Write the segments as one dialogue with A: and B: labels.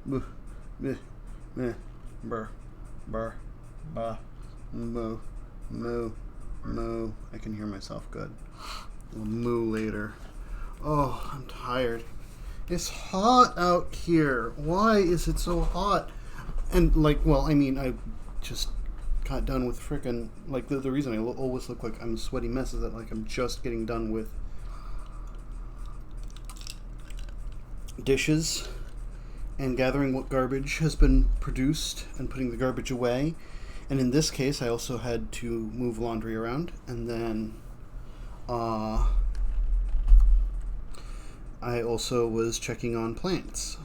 A: buh, meh, meh, burr, burr, bah, moo, moo, moo. I can hear myself good. I'll moo later. Oh, I'm tired. It's hot out here. Why is it so hot? And, like, well, I mean, I just got done with frickin', like, the reason I always look like I'm a sweaty mess is that, like, I'm just getting done with dishes and gathering what garbage has been produced and putting the garbage away. And in this case, I also had to move laundry around, and then I also was checking on plants.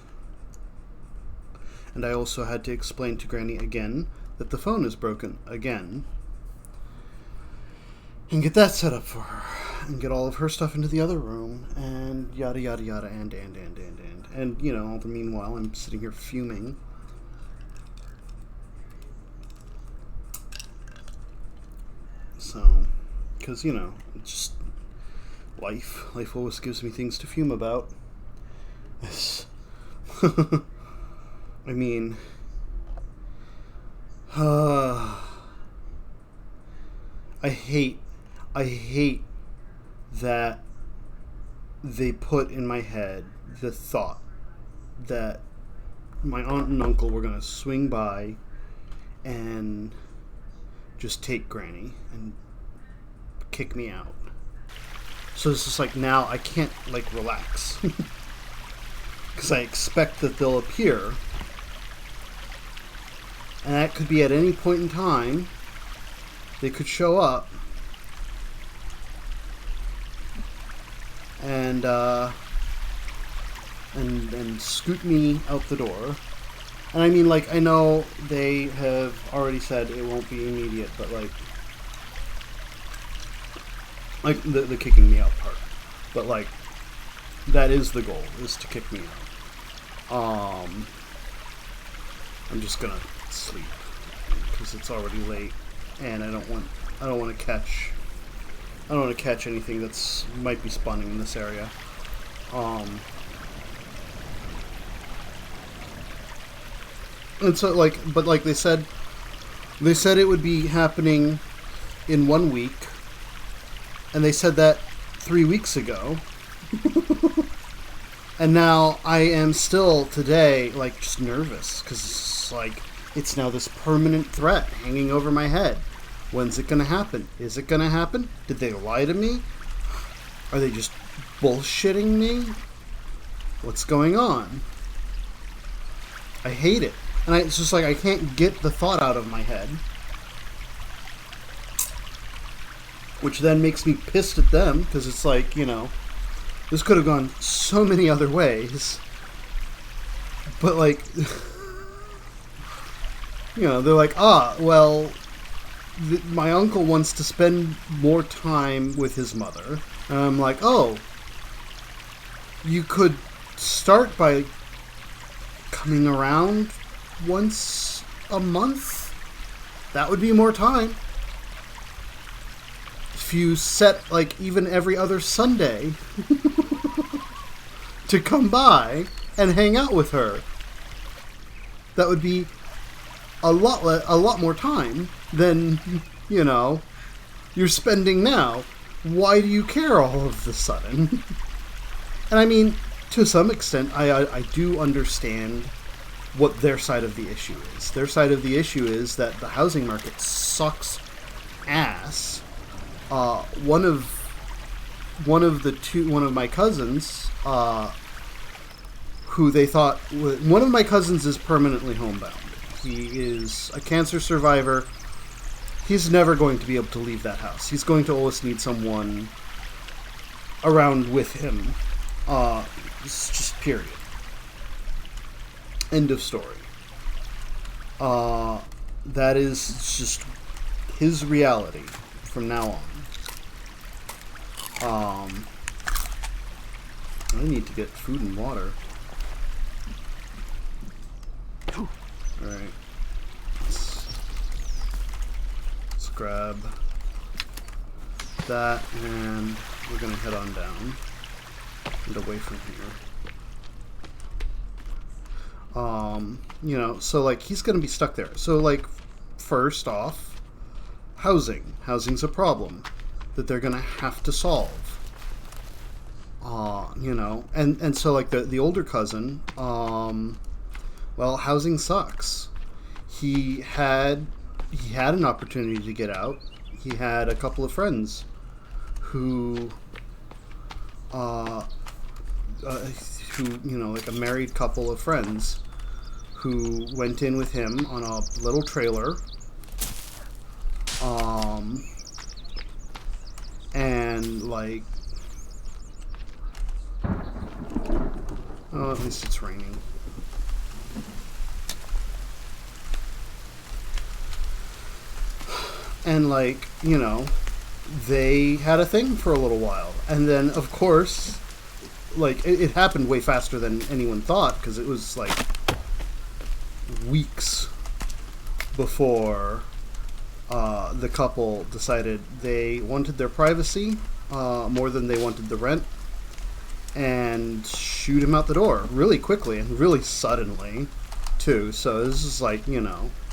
A: And I also had to explain to Granny again that the phone is broken again. And get that set up for her. And get all of her stuff into the other room. And yada yada yada and. And, you know, all the meanwhile, I'm sitting here fuming. So, because, you know, it's just life. Life always gives me things to fume about. I mean, I hate that they put in my head the thought that my aunt and uncle were going to swing by and just take Granny and kick me out. So it's just like, now I can't, like, relax. Because I expect that they'll appear. And that could be at any point in time. They could show up. And scoot me out the door. And I mean, like, I know they have already said it won't be immediate, but, like the kicking me out part. But, like, that is the goal, is to kick me out. I'm just gonna sleep because it's already late, and I don't want to catch anything that's might be spawning in this area. And so, like, but like they said it would be happening in 1 week, and they said that 3 weeks ago. And now I am still today, like, just nervous because it's like it's now this permanent threat hanging over my head. When's it gonna happen? Is it gonna happen? Did they lie to me? Are they just bullshitting me? What's going on? I hate it. And it's just like I can't get the thought out of my head. Which then makes me pissed at them, because it's like, you know, this could have gone so many other ways. But, like, you know, they're like, well, my uncle wants to spend more time with his mother. And I'm like, oh, you could start by coming around once a month. That would be more time. If you set, like, even every other Sunday to come by and hang out with her, that would be a lot more time than, you know, you're spending now. Why do you care all of a sudden? And I mean, to some extent, I do understand what their side of the issue is. Their side of the issue is that the housing market sucks ass. One of my cousins, who they thought one of my cousins is permanently homebound. He is a cancer survivor. He's never going to be able to leave that house. He's going to always need someone around with him. It's just period. End of story. That is just his reality from now on. I need to get food and water. Alright. Let's grab that, and we're gonna head on down and away from here. So like he's going to be stuck there. So like first off, housing's a problem that they're going to have to solve. And so like the older cousin, well, housing sucks. He had an opportunity to get out. He had a couple of friends who like a married couple of friends who went in with him on a little trailer, and like, oh, at least it's raining. And like, they had a thing for a little while, and then of course, like it happened way faster than anyone thought, because it was like weeks before the couple decided they wanted their privacy more than they wanted the rent, and shoot him out the door really quickly and really suddenly too. So this is like,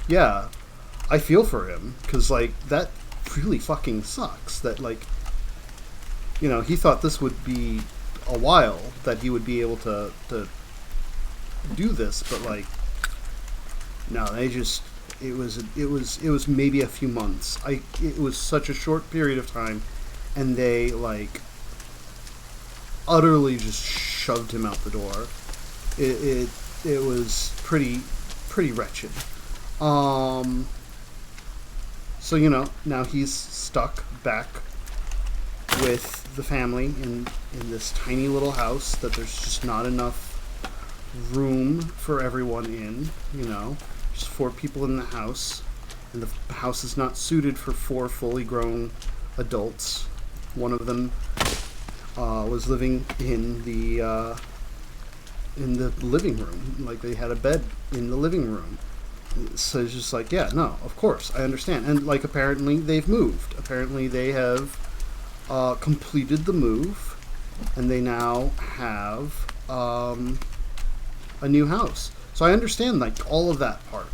A: yeah, I feel for him, because like that really fucking sucks that like, he thought this would be a while that he would be able to do this, but like, no, it was maybe a few months. It was such a short period of time, and they like utterly just shoved him out the door. It was pretty wretched. So now he's stuck back with the family in this tiny little house that there's just not enough room for everyone in. Just 4 people in the house, and the house is not suited for 4 fully grown adults. One of them was living in the living room. Like, they had a bed in the living room. So it's just like, yeah, no, of course, I understand. And like, apparently they've moved. Apparently they have completed the move, and they now have a new house. So I understand like all of that part.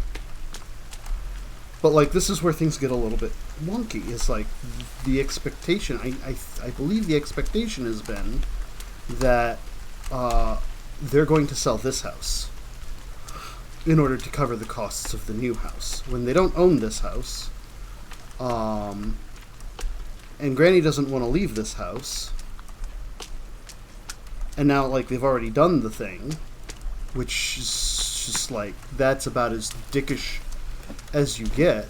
A: But like, this is where things get a little bit wonky. It's like the expectation. I believe the expectation has been that they're going to sell this house in order to cover the costs of the new house, when they don't own this house. And Granny doesn't want to leave this house. And now, like, they've already done the thing, which is just like, that's about as dickish as you get.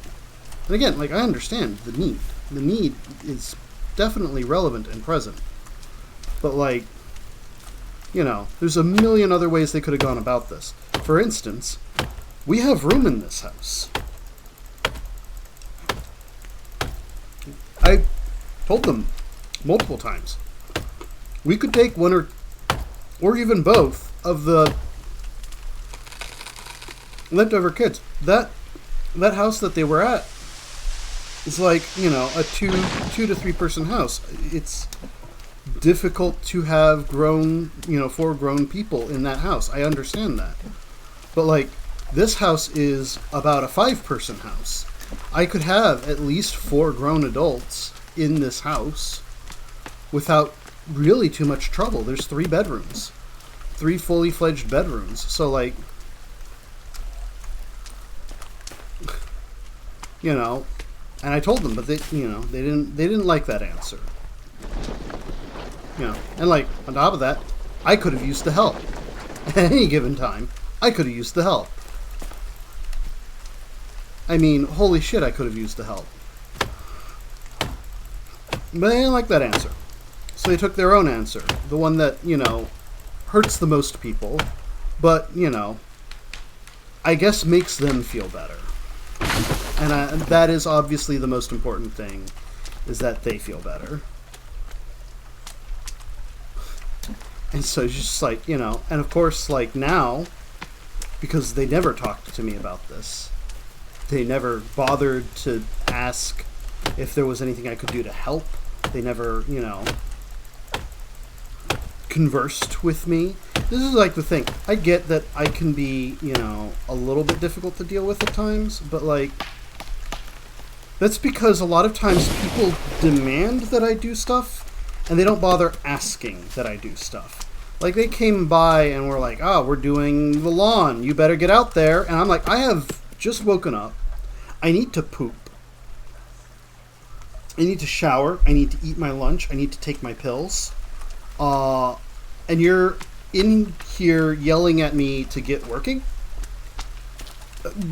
A: And again, like, I understand the need. The need is definitely relevant and present. But like, there's a million other ways they could have gone about this. For instance, we have room in this house. I told them multiple times, we could take one or even both of the leftover kids. That house that they were at is like, a two to 3 person house. It's difficult to have 4 grown people in that house. I understand that. But like, this house is about a 5 person house. I could have at least 4 grown adults in this house without really too much trouble. There's 3 bedrooms. 3 fully fledged bedrooms. So like, and I told them, but they didn't like that answer. And like, on top of that, I could have used the help. At any given time, I could have used the help. I mean, holy shit, I could have used the help. But they didn't like that answer. So they took their own answer. The one that, hurts the most people, but, I guess makes them feel better. And that is obviously the most important thing, is that they feel better. And so it's just like, and of course, like, now, because they never talked to me about this, they never bothered to ask if there was anything I could do to help. They never, conversed with me. this is like the thing. I get that I can be, you know, a little bit difficult to deal with at times, but like, that's because a lot of times people demand that I do stuff, and they don't bother asking that I do stuff. Like, they came by and were like, oh, we're doing the lawn, you better get out there. And I'm like, I have just woken up. I need to poop. I need to shower. I need to eat my lunch. I need to take my pills. And you're in here yelling at me to get working?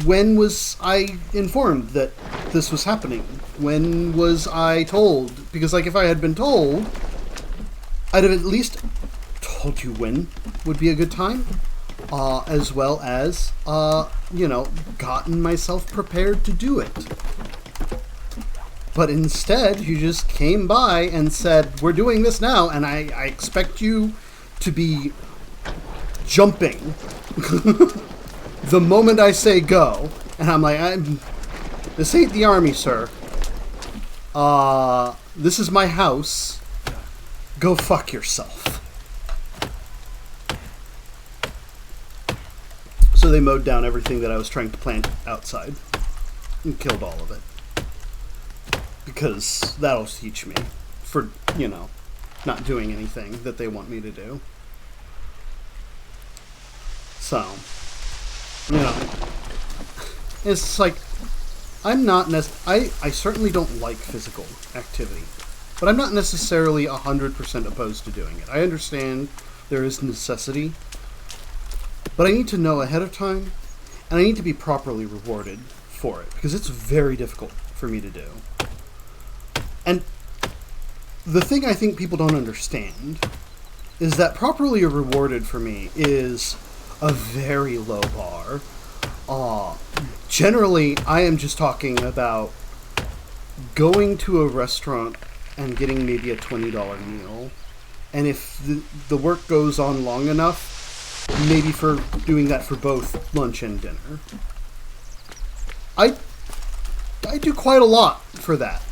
A: When was I informed that this was happening? When was I told? Because, like, if I had been told, I'd have at least told you when would be a good time, as well as, you know, gotten myself prepared to do it. But instead, you just came by and said, we're doing this now, and I expect you to be jumping the moment I say go. And I'm like, this ain't the army, sir. This is my house. Go fuck yourself. So they mowed down everything that I was trying to plant outside and killed all of it. Because that'll teach me for, you know, not doing anything that they want me to do. So, you know, it's like, I'm not I certainly don't like physical activity, but I'm not necessarily 100% opposed to doing it. I understand there is necessity, but I need to know ahead of time, and I need to be properly rewarded for it, because it's very difficult for me to do. And the thing I think people don't understand is that properly rewarded for me is a very low bar. Generally, I am just talking about going to a restaurant and getting maybe a $20 meal. And if the work goes on long enough, maybe for doing that for both lunch and dinner. I do quite a lot for that.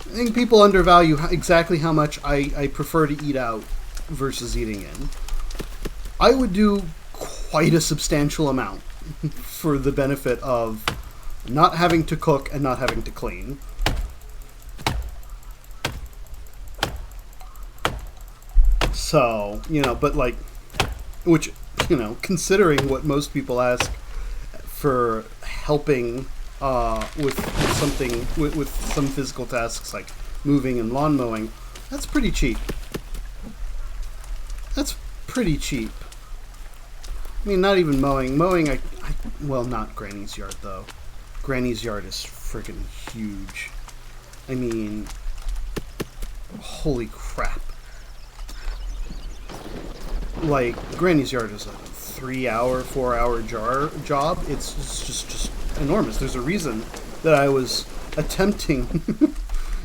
A: I think people undervalue exactly how much I prefer to eat out versus eating in. I would do quite a substantial amount for the benefit of not having to cook and not having to clean. So, you know, but like, which, you know, considering what most people ask for helping with something, with some physical tasks like moving and lawn mowing, that's pretty cheap. That's pretty cheap. I mean, not even mowing. Mowing, well, not Granny's yard, though. Granny's yard is freaking huge. I mean, holy crap. Like, Granny's yard is a 3-hour, 4-hour job. It's just enormous. There's a reason that I was attempting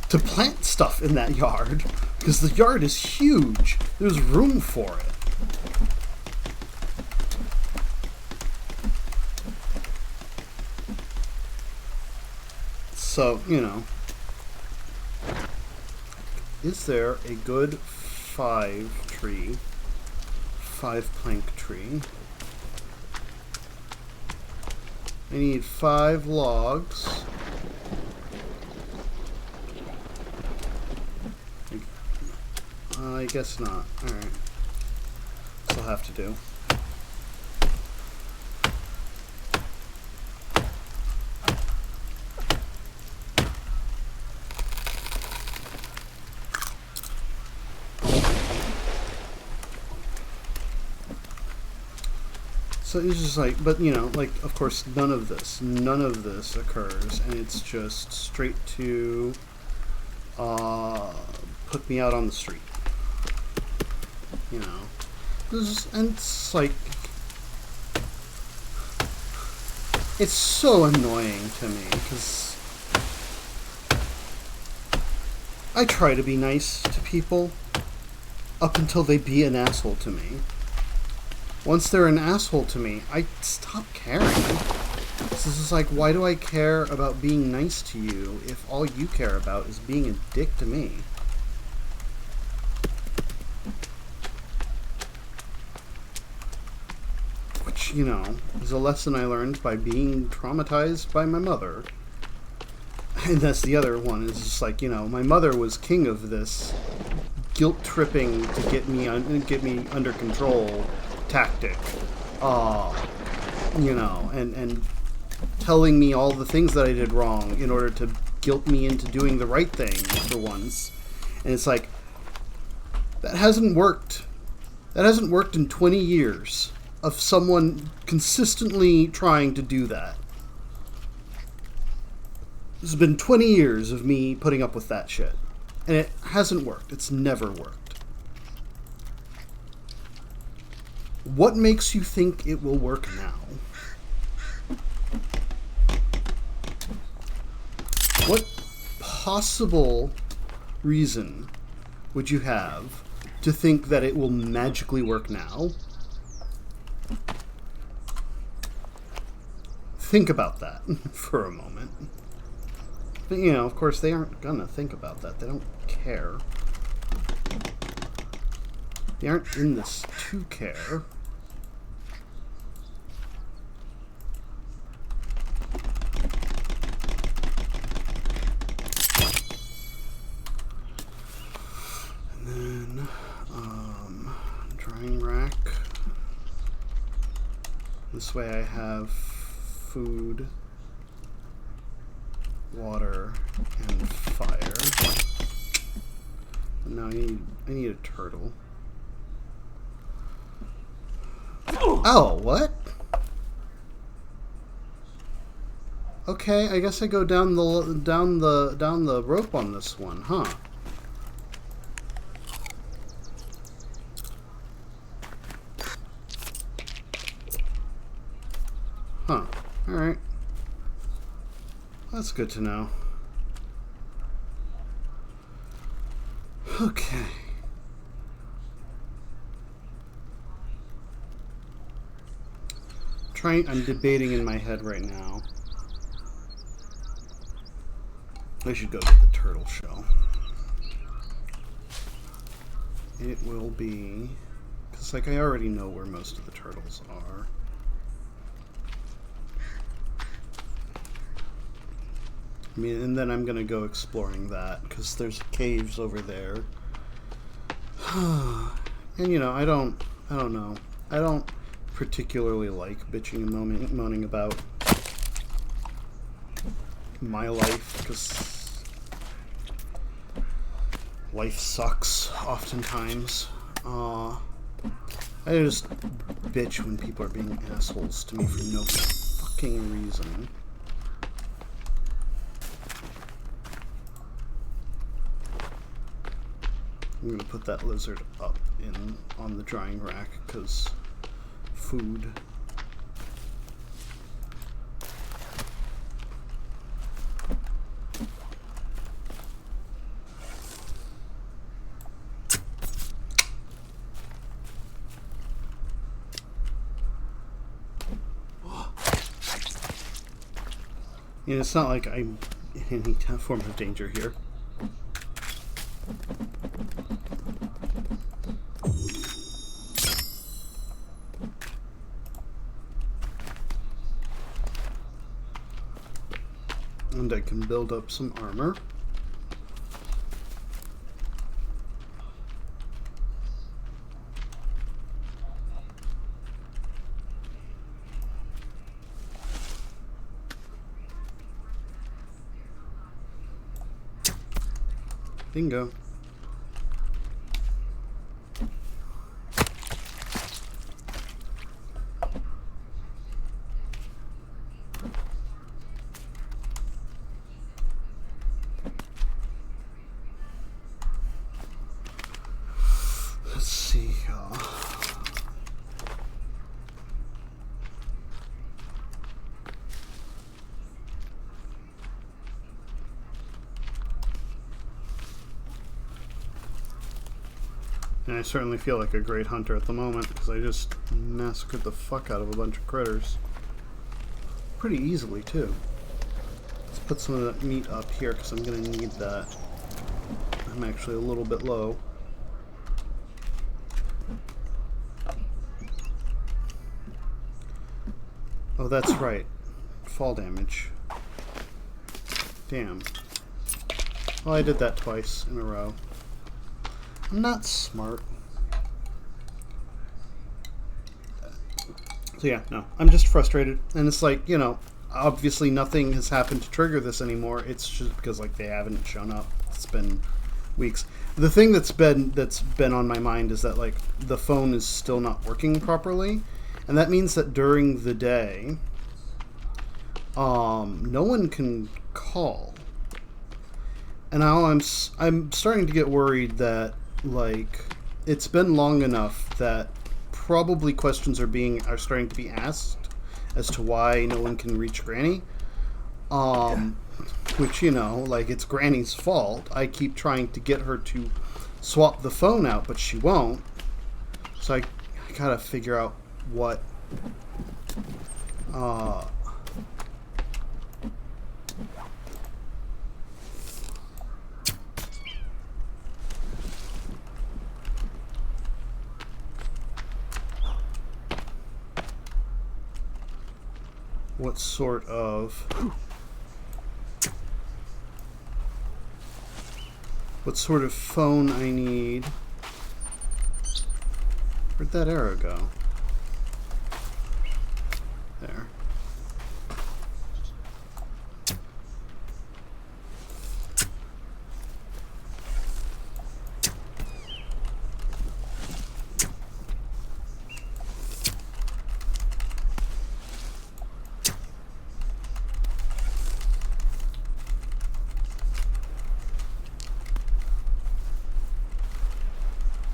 A: to plant stuff in that yard, because the yard is huge. There's room for it. So, you know, is there a good 5-plank tree? I need 5 logs. I guess not. Alright. This will have to do. So it's just like, but you know, like, of course, none of this occurs, and it's just straight to put me out on the street. You know, and it's like, it's so annoying to me, because I try to be nice to people up until they be an asshole to me. Once they're an asshole to me, I stop caring. This is like, why do I care about being nice to you if all you care about is being a dick to me? which, you know, is a lesson I learned by being traumatized by my mother. And that's the other one, is just like, you know, my mother was king of this guilt tripping to get me under control tactic. You know, and telling me all the things that I did wrong in order to guilt me into doing the right thing for once. And it's like, that hasn't worked. That hasn't worked in 20 years of someone consistently trying to do that. This has been 20 years of me putting up with that shit. And it hasn't worked. It's never worked. What makes you think it will work now? What possible reason would you have to think that it will magically work now? Think about that for a moment. But, you know, of course, they aren't gonna think about that. They don't care. They aren't in this to care. And then, drying rack. This way I have food, water, and fire. And now I need a turtle. Oh, what? Okay, I guess I go down the rope on this one, huh? Huh. Alright. That's good to know. Okay. I'm debating in my head right now. I should go get the turtle shell. It will be... because, like, I already know where most of the turtles are. I mean, and then I'm gonna go exploring that, because there's caves over there. And, you know, I don't know. I don't particularly like bitching and moaning about my life, because life sucks oftentimes. I just bitch when people are being assholes to me for no fucking reason. I'm gonna put that lizard up on the drying rack, because food. And it's not like I'm in any form of danger here. And I can build up some armor. Bingo. Let's see. And I certainly feel like a great hunter at the moment, because I just massacred the fuck out of a bunch of critters. Pretty easily, too. Let's put some of that meat up here, because I'm going to need that. I'm actually a little bit low. Oh, that's right. Fall damage. Damn. Well, I did that twice in a row. I'm not smart. So yeah, no. I'm just frustrated. And it's like, you know, obviously nothing has happened to trigger this anymore. It's just because, like, they haven't shown up. It's been weeks. The thing that's been on my mind is that, like, the phone is still not working properly. And that means that during the day, no one can call. And now I'm starting to get worried that, like, it's been long enough that probably questions are starting to be asked as to why no one can reach Granny. Which, you know, like, it's Granny's fault. I keep trying to get her to swap the phone out, but she won't. So I gotta figure out what what sort of phone I need. Where'd that arrow go? There.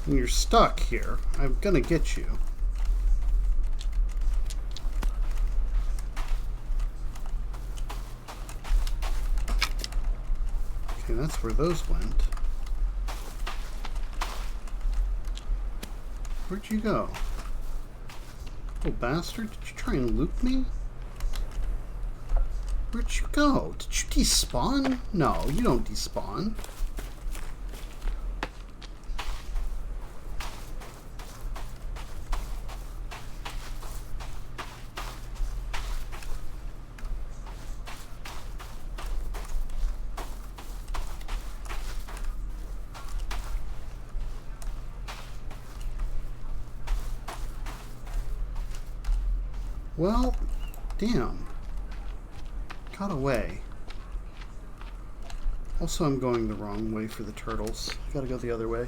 A: When you're stuck here, I'm gonna get you. Okay, that's where those went. Where'd you go? Oh, bastard, did you try and loop me? Where'd you go? Did you despawn? No, you don't despawn. Well, damn. Got away. Also, I'm going the wrong way for the turtles. Gotta go the other way.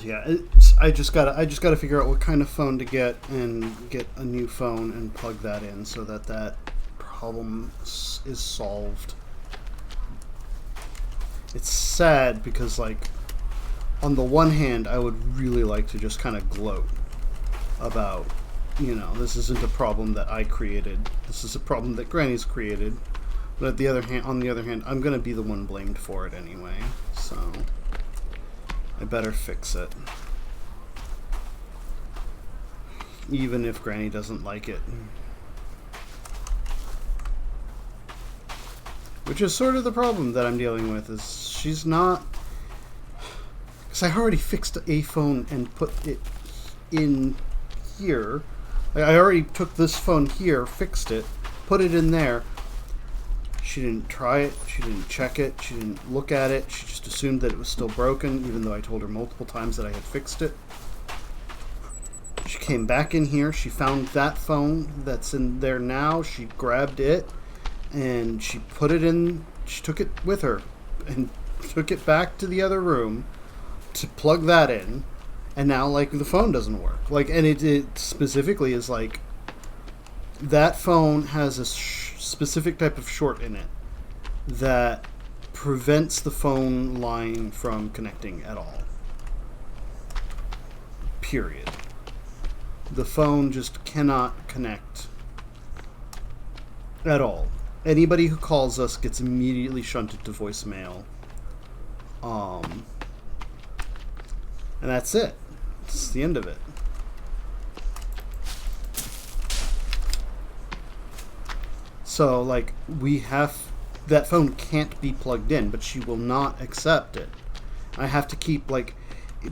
A: Yeah, I just gotta figure out what kind of phone to get and get a new phone and plug that in so that problem is solved. It's sad because, like, on the one hand, I would really like to just kind of gloat about, you know, this isn't a problem that I created. This is a problem that Granny's created. But on the other hand, I'm going to be the one blamed for it anyway. So I better fix it. Even if Granny doesn't like it. Which is sort of the problem that I'm dealing with, is she's not... Because I already fixed a phone and put it in here. I already took this phone here, fixed it, put it in there. She didn't try it, she didn't check it, she didn't look at it, she just assumed that it was still broken, even though I told her multiple times that I had fixed it. She came back in here, she found that phone that's in there now, she grabbed it, and she put it in, she took it with her, and took it back to the other room to plug that in, and now, like, the phone doesn't work. Like, and it specifically is like, that phone has a specific type of short in it that prevents the phone line from connecting at all. Period. The phone just cannot connect at all. Anybody who calls us gets immediately shunted to voicemail. And that's it. It's the end of it. So, like, that phone can't be plugged in, but she will not accept it. I have to keep, like,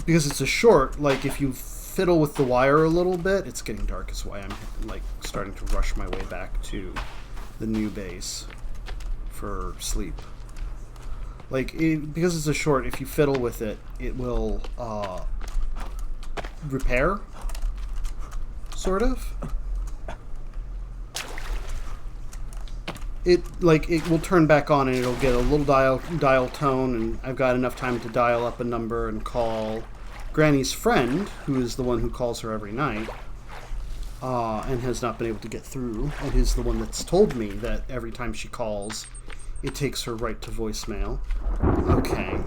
A: because it's a short, like, if you fiddle with the wire a little bit. It's getting dark, is why I'm like starting to rush my way back to the new base for sleep. Like, because it's a short, if you fiddle with it, it will repair, sort of. It will turn back on and it'll get a little dial tone, and I've got enough time to dial up a number and call Granny's friend, who is the one who calls her every night, and has not been able to get through, and is the one that's told me that every time she calls, it takes her right to voicemail. Okay.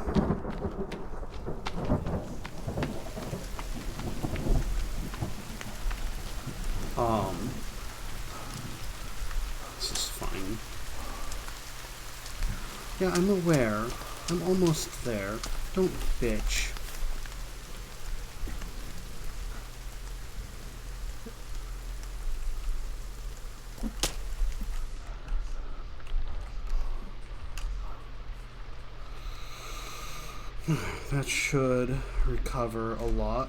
A: This is fine. Yeah, I'm aware. I'm almost there. Don't bitch. That should recover a lot.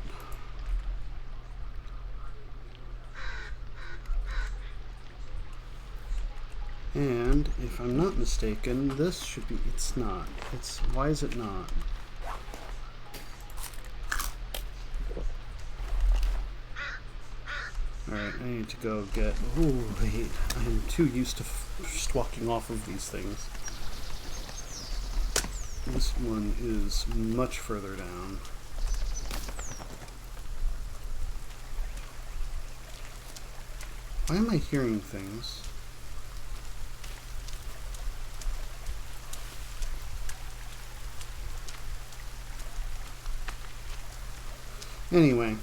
A: And if I'm not mistaken, this should be, it's not. Why is it not? Alright, I need to go get, oh wait, I'm too used to just walking off of these things. This one is much further down. Why am I hearing things? Anyway.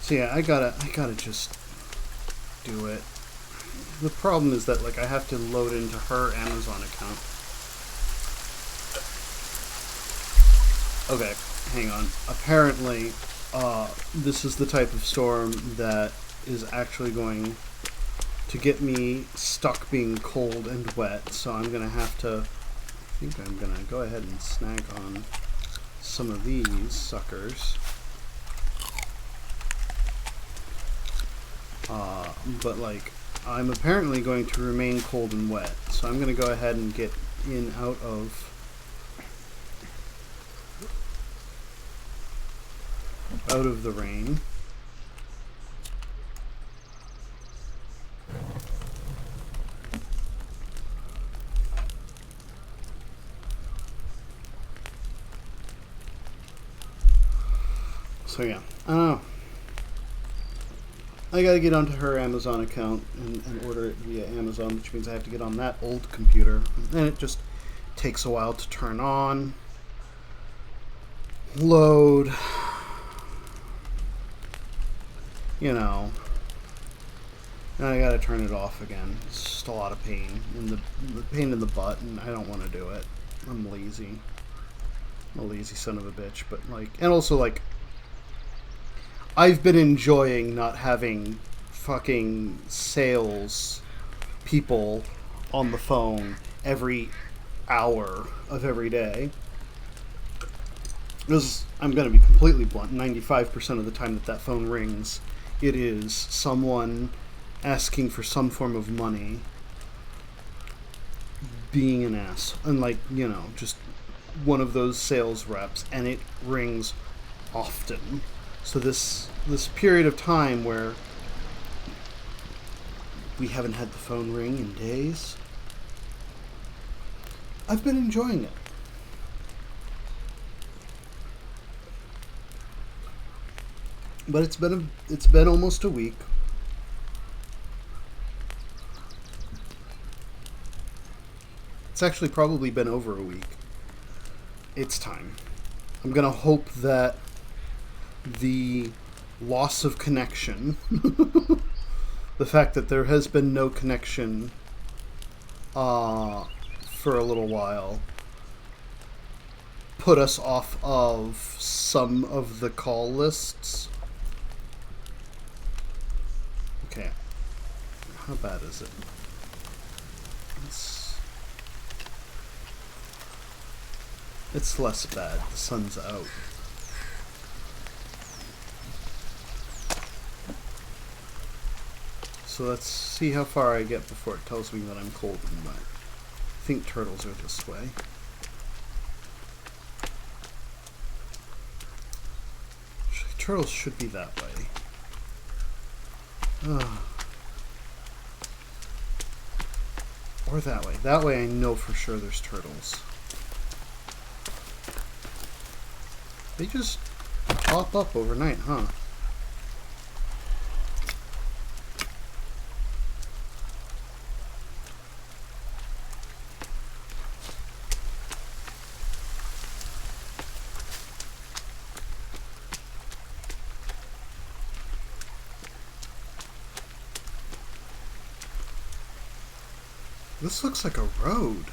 A: So yeah, I gotta just do it. The problem is that, like, I have to load into her Amazon account. Okay, hang on. Apparently, this is the type of storm that is actually going to get me stuck being cold and wet, so I'm gonna have to, I think I'm gonna go ahead and snag on some of these suckers. But, like, I'm apparently going to remain cold and wet, so I'm going to go ahead and get in out of the rain. So yeah, I don't know. I gotta get onto her Amazon account and order it via Amazon, which means I have to get on that old computer. And it just takes a while to turn on, load, you know. And I gotta turn it off again. It's just a lot of pain. And the pain in the butt, and I don't want to do it. I'm lazy. I'm a lazy son of a bitch. But, like, and also, like, I've been enjoying not having fucking sales people on the phone every hour of every day. Because I'm going to be completely blunt, 95% of the time that phone rings, it is someone asking for some form of money, being an ass, and, like, you know, just one of those sales reps, and it rings often. So this period of time where we haven't had the phone ring in days, I've been enjoying it. But it's been almost a week. It's actually probably been over a week. It's time. I'm gonna hope that the loss of connection, the fact that there has been no connection for a little while, put us off of some of the call lists. Okay, how bad is it? It's less bad. The sun's out. So let's see how far I get before it tells me that I'm cold and wet. I think turtles are this way. Turtles should be that way. Or that way. That way I know for sure there's turtles. They just pop up overnight, huh? This looks like a road.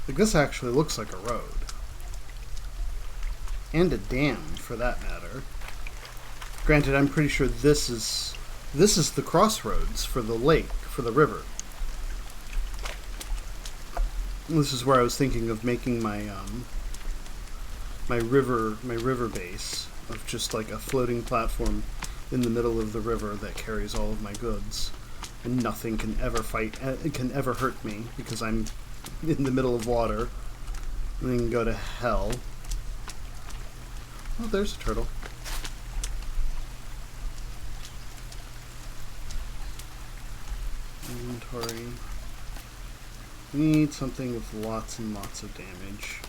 A: Like, this actually looks like a road. And a dam, for that matter. Granted, I'm pretty sure this is the crossroads for the lake, for the river. This is where I was thinking of making my my river base of just like a floating platform in the middle of the river that carries all of my goods. And nothing can ever hurt me because I'm in the middle of water. And then go to hell. Oh, there's a turtle. Inventory. We need something with lots and lots of damage.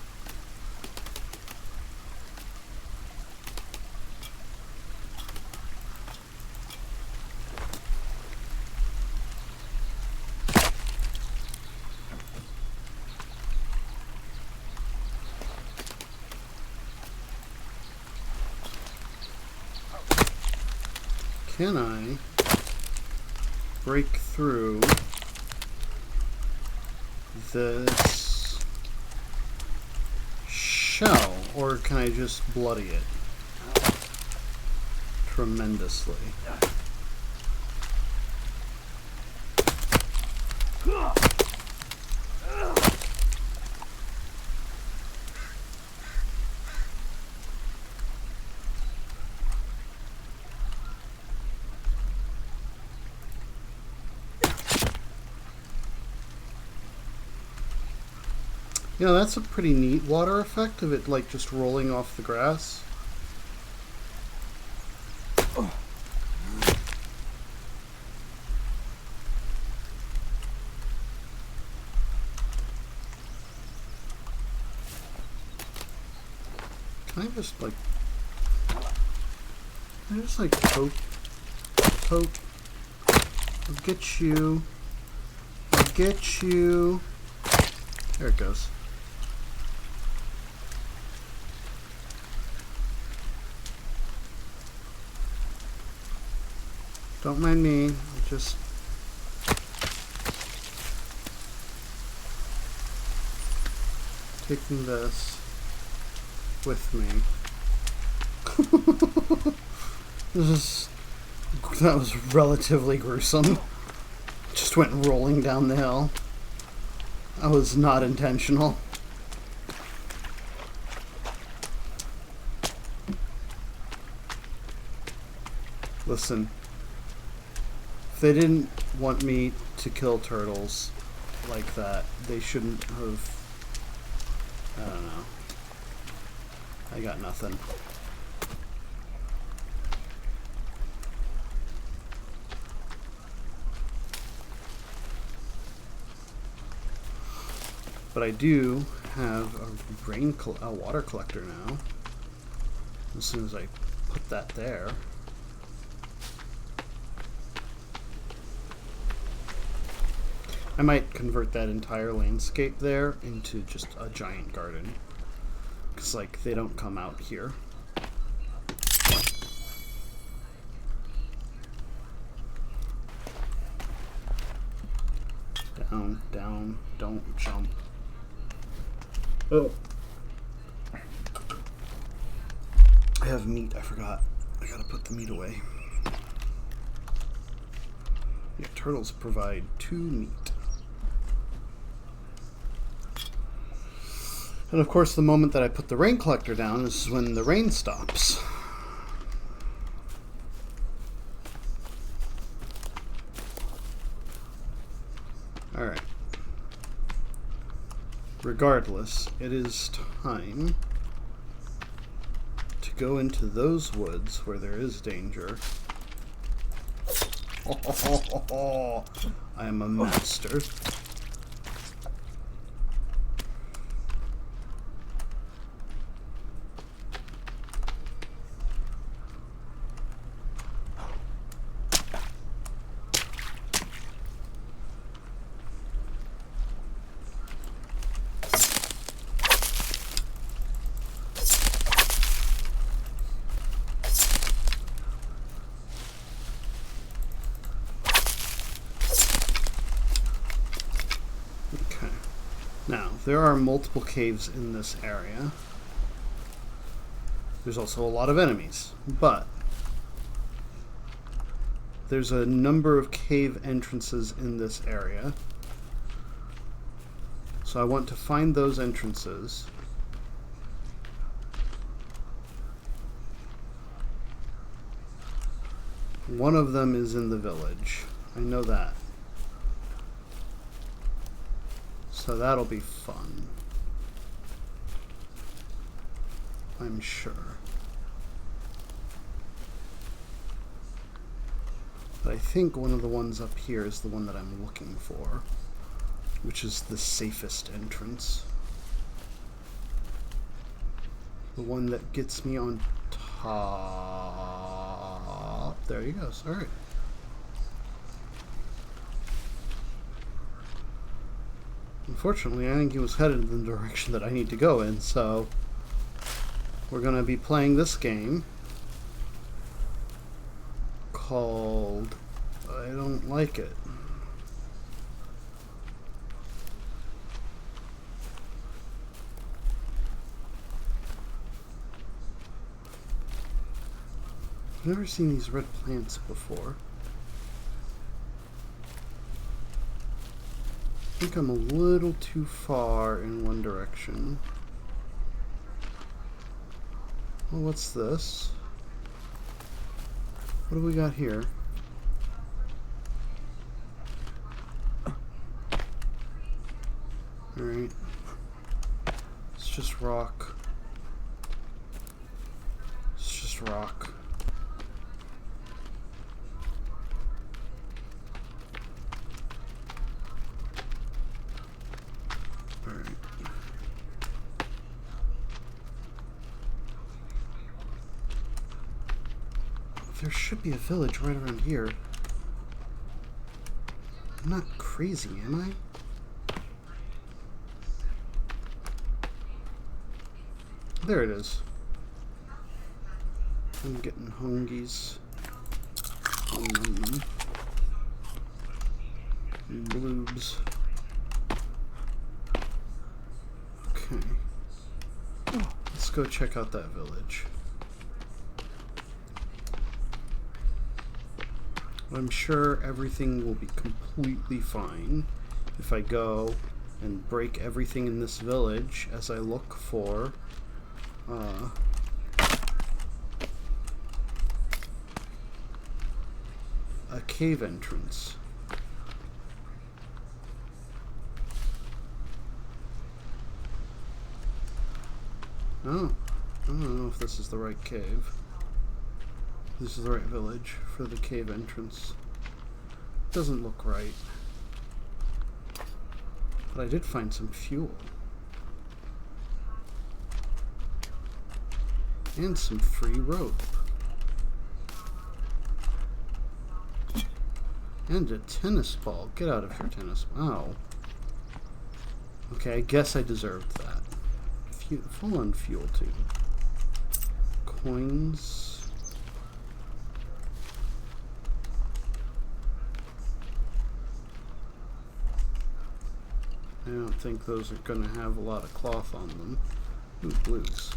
A: Can I break through this shell, or can I just bloody it tremendously? You know, that's a pretty neat water effect of it, like, just rolling off the grass. Oh. Can I just, like... Can I just, like, poke? I'll get you. I'll get you. There it goes. Don't mind me, I'm just taking this with me. That was relatively gruesome. Just went rolling down the hill. That was not intentional. Listen. If they didn't want me to kill turtles like that, they shouldn't have... I don't know. I got nothing. But I do have a water collector now. As soon as I put that there. I might convert that entire landscape there into just a giant garden. Because, like, they don't come out here. Down, down, don't jump. Oh. I have meat, I forgot. I gotta put the meat away. Yeah, turtles provide 2 meat. And of course, the moment that I put the rain collector down is when the rain stops. regardless, it is time to go into those woods where there is danger. I am a master. Now, there are multiple caves in this area. There's also a lot of enemies, but there's a number of cave entrances in this area. So I want to find those entrances. One of them is in the village. I know that. So that'll be fun. I'm sure. But I think one of the ones up here is the one that I'm looking for, which is the safest entrance. The one that gets me on top. There he goes. Alright. Unfortunately, I think he was headed in the direction that I need to go in, so we're going to be playing this game called I Don't Like It. I've never seen these red plants before. I think I'm a little too far in one direction. Well, what's this? What do we got here? Alright. It's just rock. It's just rock. There should be a village right around here. I'm not crazy, am I? There it is. I'm getting hungies. Bloobs. Okay. Let's go check out that village. I'm sure everything will be completely fine if I go and break everything in this village as I look for a cave entrance. Oh, I don't know if this is the right cave. This is the right village for the cave entrance. Doesn't look right. But I did find some fuel. And some free rope. And a tennis ball. Get out of here, tennis. Wow. Okay, I guess I deserved that. Full on fuel too. Coins. I don't think those are going to have a lot of cloth on them. Ooh, blues.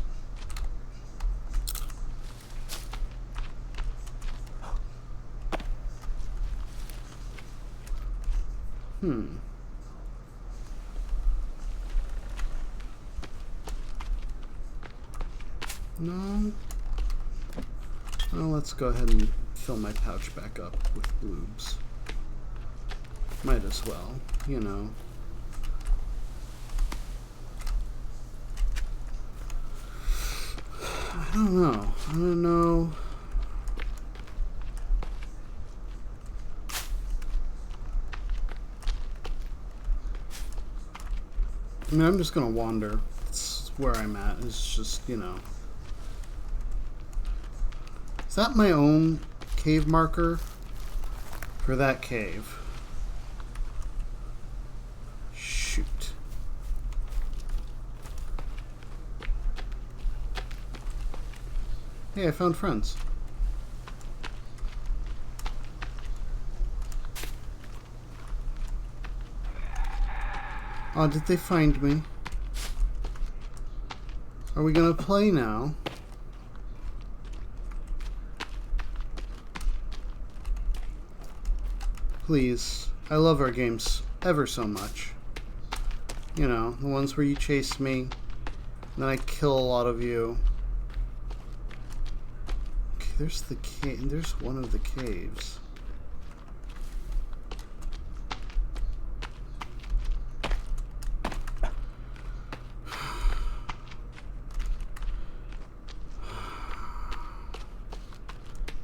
A: No. Well, let's go ahead and fill my pouch back up with bloobs. Might as well, you know. don't know. I don't know. I mean, I'm just gonna wander. It's where I'm at. It's just, you know. Is that my own cave marker for that cave? Shoot. Hey, I found friends. Oh, did they find me? Are we gonna play now? Please. I love our games ever so much. You know, the ones where you chase me, and then I kill a lot of you. Okay, there's the cave. There's one of the caves.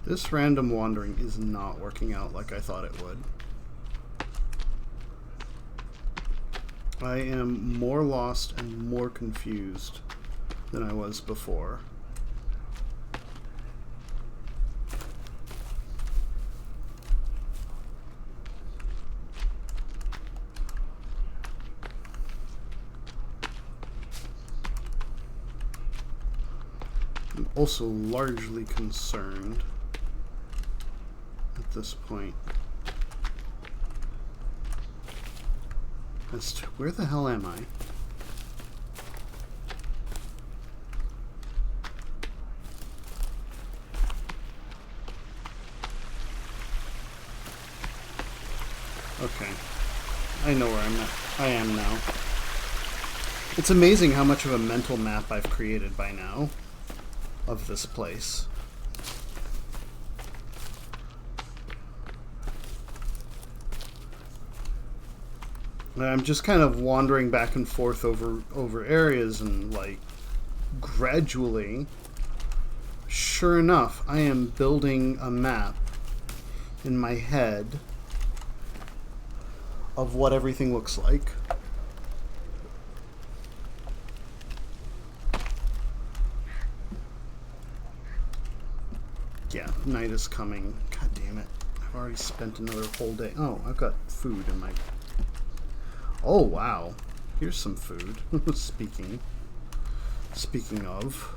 A: This random wandering is not working out like I thought it would. I am more lost and more confused than I was before. I'm also largely concerned at this point as to where the hell am I? Okay, I know where I am now. It's amazing how much of a mental map I've created by now of this place. I'm just kind of wandering back and forth over areas, and like gradually, sure enough, I am building a map in my head of what everything looks like. Yeah, night is coming. God damn it. I've already spent another whole day. Oh, I've got food in my... Oh, wow. Here's some food. Speaking of...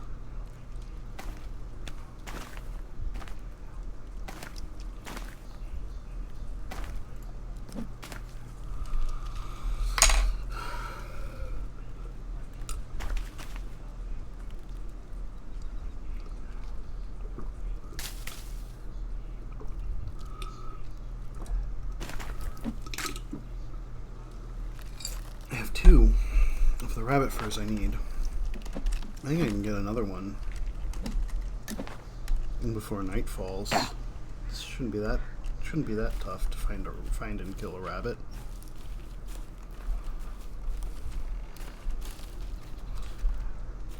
A: two of the rabbit furs I need. I think I can get another one before night falls. This shouldn't be that tough to find and kill a rabbit.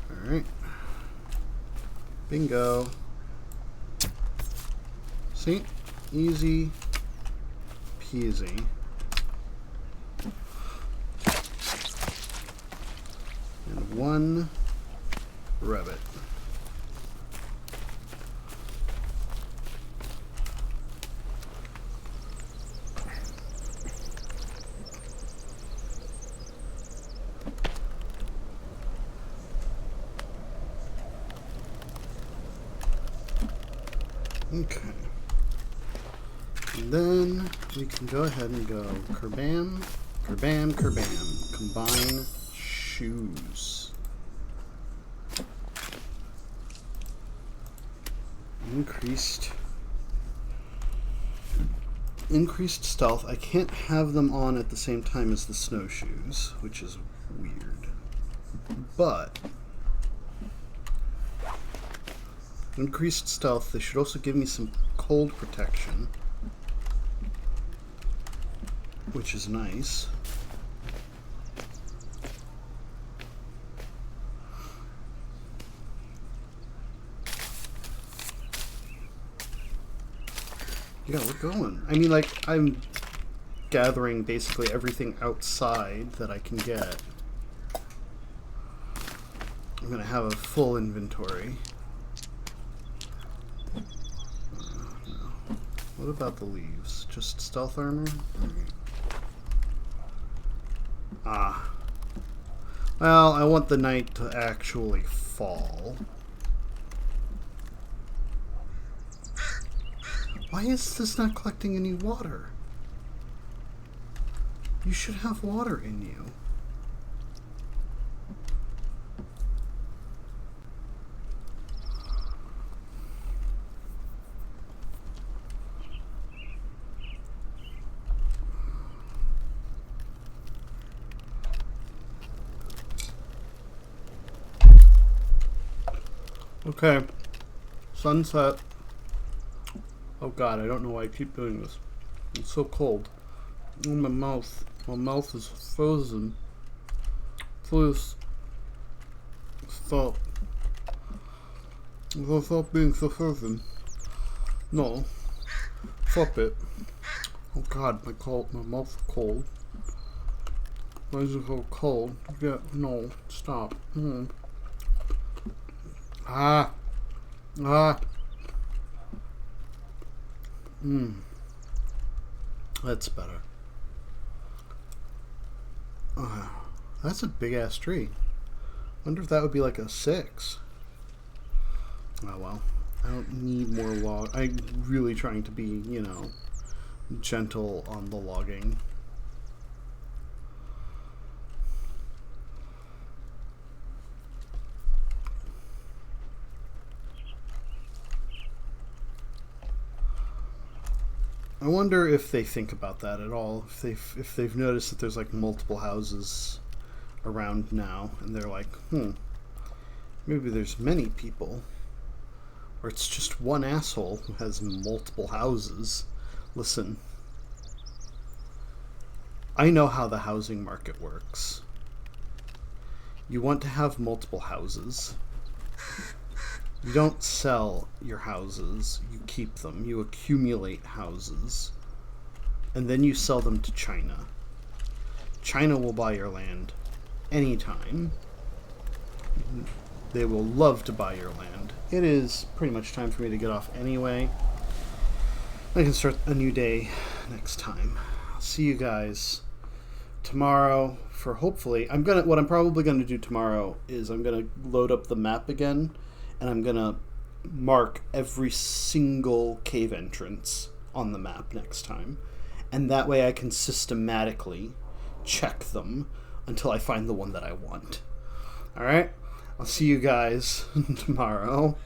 A: All right, bingo. See, easy peasy. One rabbit. Okay. And then we can go ahead and go kerbam, kerbam, kerbam. Combine shoes. Increased stealth. I can't have them on at the same time as the snowshoes, which is weird. But increased stealth. They should also give me some cold protection, which is nice. Yeah, we're going. I mean, like, I'm gathering basically everything outside that I can get. I'm gonna have a full inventory. No. What about the leaves? Just stealth armor? Ah. Well, I want the night to actually fall. Why is this not collecting any water? You should have water in you. Okay. Sunset. Oh god, I don't know why I keep doing this. It's so cold. Oh, my mouth. My mouth is frozen. Please. Stop. Stop being so frozen. No. Stop it. Oh god, my mouth's cold. Why is it so cold? Yeah, no. Stop. Ah. That's better. That's a big ass tree. Wonder if that would be like a 6. Oh well. I don't need more log. I'm really trying to be, you know, gentle on the logging. I wonder if they think about that at all. If they've noticed that there's like multiple houses around now, and they're like, maybe there's many people, or it's just one asshole who has multiple houses. Listen, I know how the housing market works. You want to have multiple houses. You don't sell your houses, you keep them. You accumulate houses. And then you sell them to China. China will buy your land anytime. They will love to buy your land. It is pretty much time for me to get off anyway. I can start a new day next time. I'll see you guys tomorrow for hopefully what I'm probably gonna do tomorrow is I'm gonna load up the map again, and I'm gonna mark every single cave entrance on the map next time, and that way I can systematically check them until I find the one that I want. Alright? I'll see you guys tomorrow.